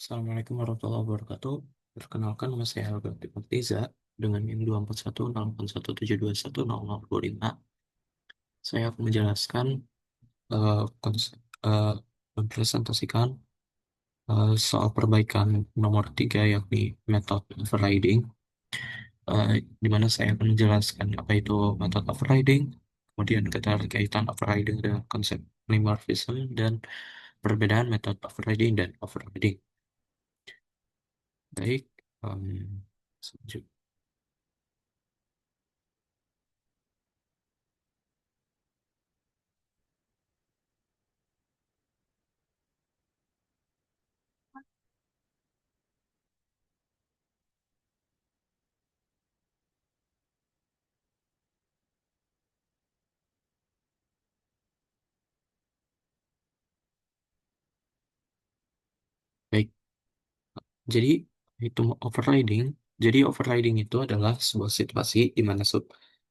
Assalamualaikum warahmatullahi wabarakatuh. Perkenalkan, nama saya Helga Tiza dengan NIM 2410817210025. Saya akan menjelaskan konsep, mempresentasikan soal perbaikan nomor 3, yakni method overriding, di mana saya akan menjelaskan apa itu method overriding, kemudian keterkaitan overriding dengan konsep polymorphism, dan perbedaan method overriding dan overriding. Baik, selanjutnya. Baik, jadi itu overriding. Jadi overriding itu adalah sebuah situasi di mana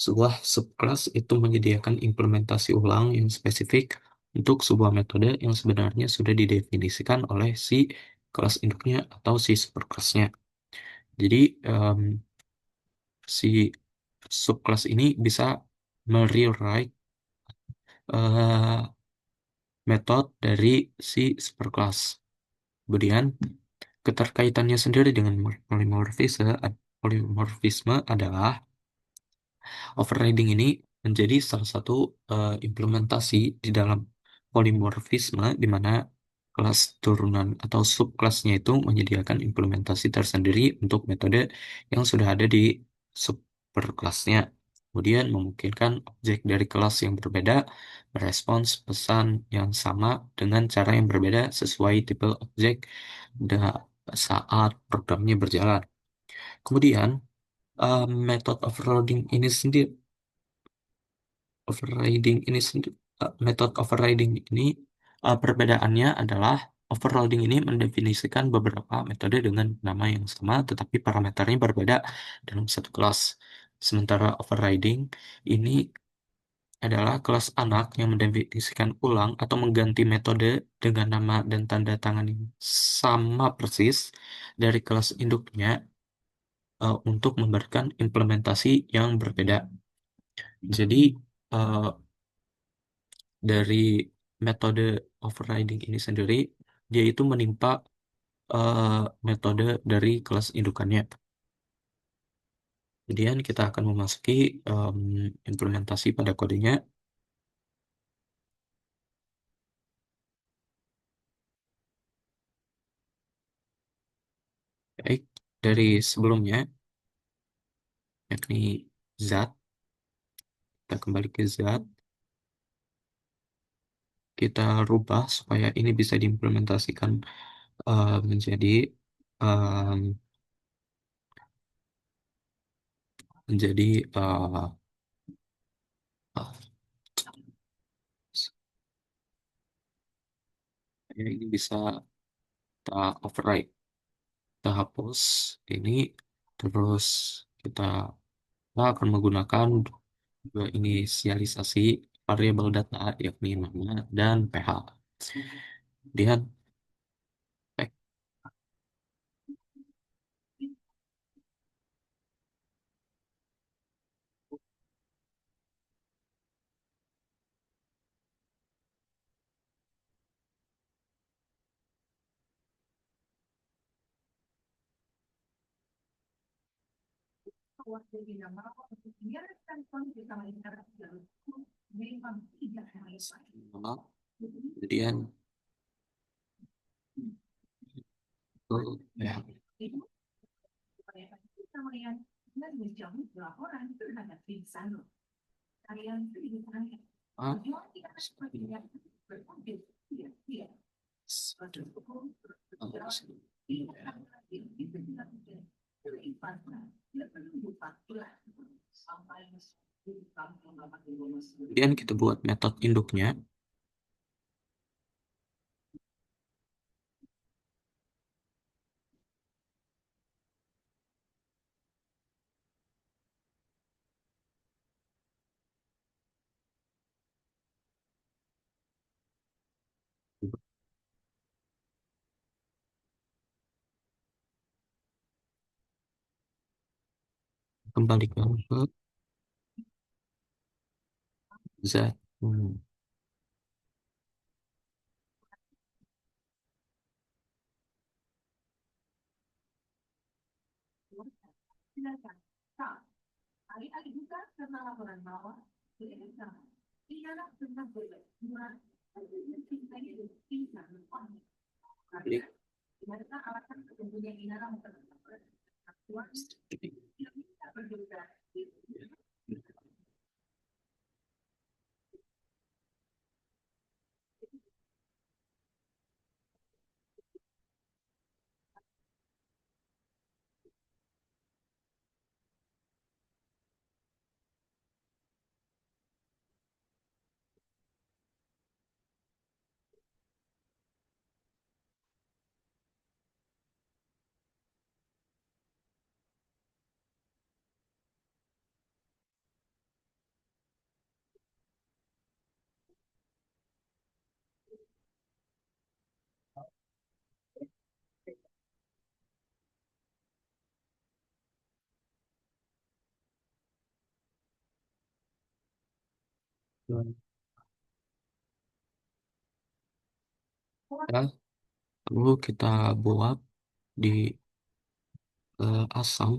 sebuah subclass itu menyediakan implementasi ulang yang spesifik untuk sebuah metode yang sebenarnya sudah didefinisikan oleh si kelas induknya atau si superclassnya. Jadi em, si subclass ini bisa merewrite eh, metode dari si superclass. Kemudian keterkaitannya sendiri dengan polymorphisme adalah overriding ini menjadi salah satu implementasi di dalam polimorfisme, di mana kelas turunan atau subkelasnya itu menyediakan implementasi tersendiri untuk metode yang sudah ada di superkelasnya. Kemudian memungkinkan objek dari kelas yang berbeda merespons pesan yang sama dengan cara yang berbeda sesuai tipe objek saat programnya berjalan. Kemudian metode metode overriding ini perbedaannya adalah overloading ini mendefinisikan beberapa metode dengan nama yang sama tetapi parameternya berbeda dalam satu kelas. Sementara overriding ini adalah kelas anak yang mendefinisikan ulang atau mengganti metode dengan nama dan tanda tangan yang sama persis dari kelas induknya untuk memberikan implementasi yang berbeda. Jadi eh, dari metode overriding ini sendiri, dia itu menimpa eh, metode dari kelas indukannya. Kemudian kita akan memasuki implementasi pada kodenya. Baik, dari sebelumnya, yakni zat, kita kembali ke zat, kita rubah supaya ini bisa diimplementasikan menjadi em, menjadi uh, ya, ini bisa kita override, kita hapus ini, terus kita akan menggunakan dua inisialisasi variabel data, yakni nama dan pH. Kemudian tag nama, kemudian itu pH. Ah, kemudian kita buat metode induknya. kembalikan ke Z. Klik. Ya, lalu kita buat di asam.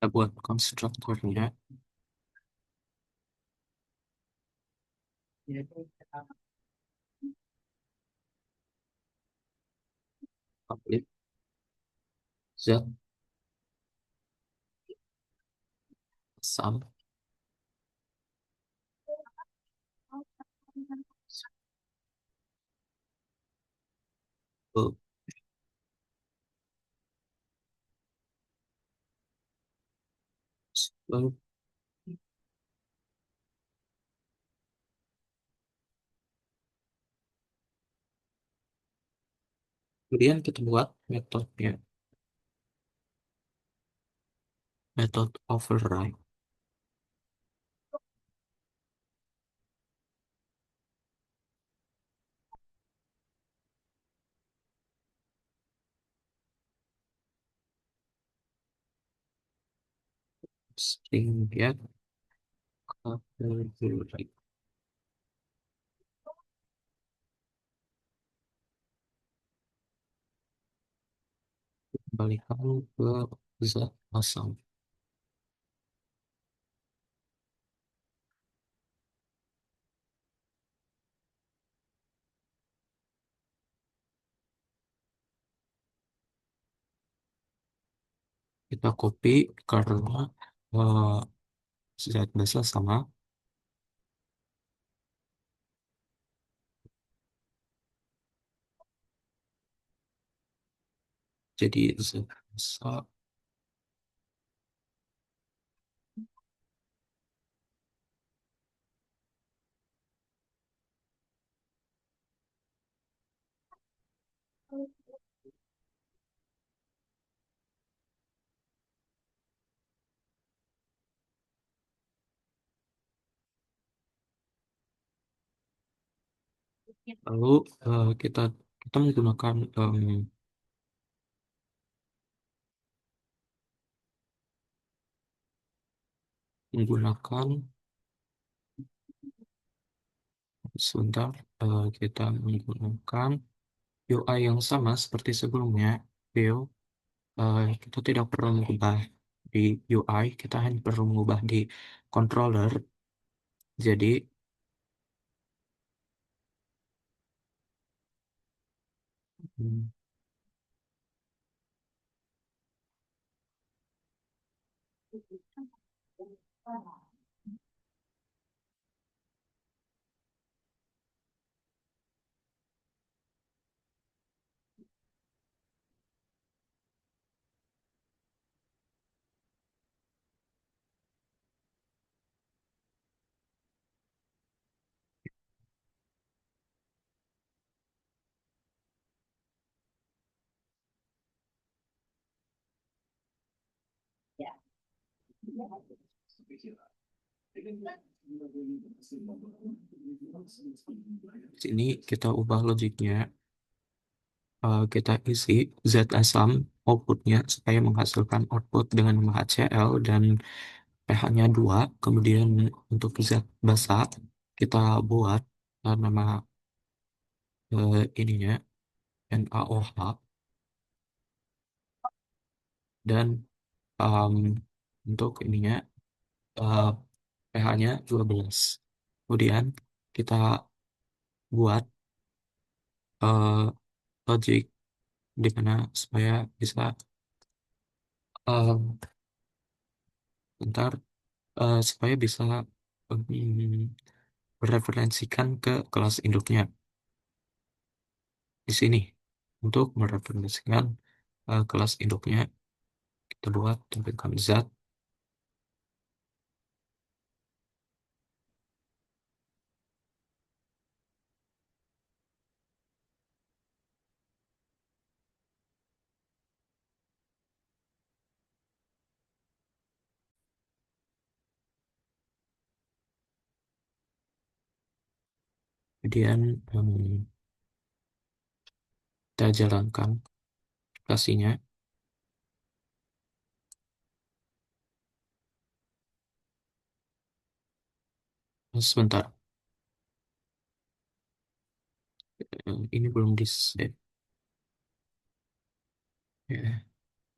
Kita buat konstruktornya. Public Z asam. Lalu lalu kemudian kita buat metodenya, metode override. String get override. Kembalikan ke Z asam. Kita copy karena eh, Z base sama, jadi Z base. Lalu kita kita menggunakan menggunakan sebentar, kita menggunakan UI yang sama seperti sebelumnya. View, kita tidak perlu mengubah di UI, kita hanya perlu mengubah di controller. Jadi hmm, Sini kita ubah logiknya, kita isi Z asam outputnya supaya menghasilkan output dengan nama HCl dan pH-nya 2. Kemudian untuk Z basa kita buat nama ininya NaOH dan um, untuk ininya uh, pH-nya 12. Kemudian kita buat logic di mana supaya bisa um, bentar supaya bisa mereferensikan ke kelas induknya di sini. Untuk mereferensikan kelas induknya kita buat tampilkan zat, kemudian kita jalankan aplikasinya. Sebentar, ini belum di save. Ya,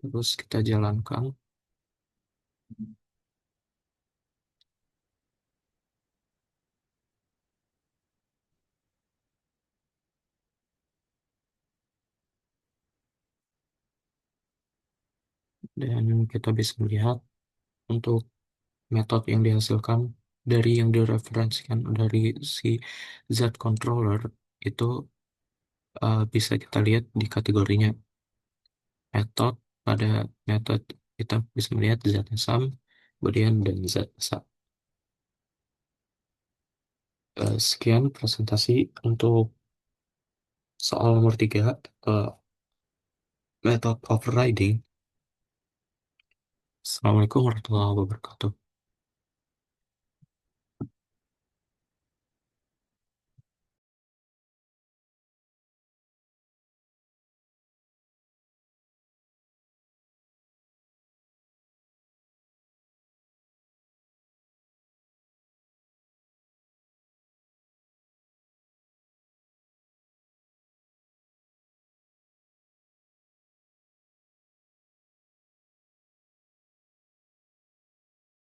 terus kita jalankan dan kita bisa melihat untuk metode yang dihasilkan dari yang direferensikan dari si Z controller itu bisa kita lihat di kategorinya metode. Pada metode kita bisa melihat zat sum, kemudian dan zat sum. Sekian presentasi untuk soal nomor 3, method overriding. Assalamualaikum warahmatullahi wabarakatuh.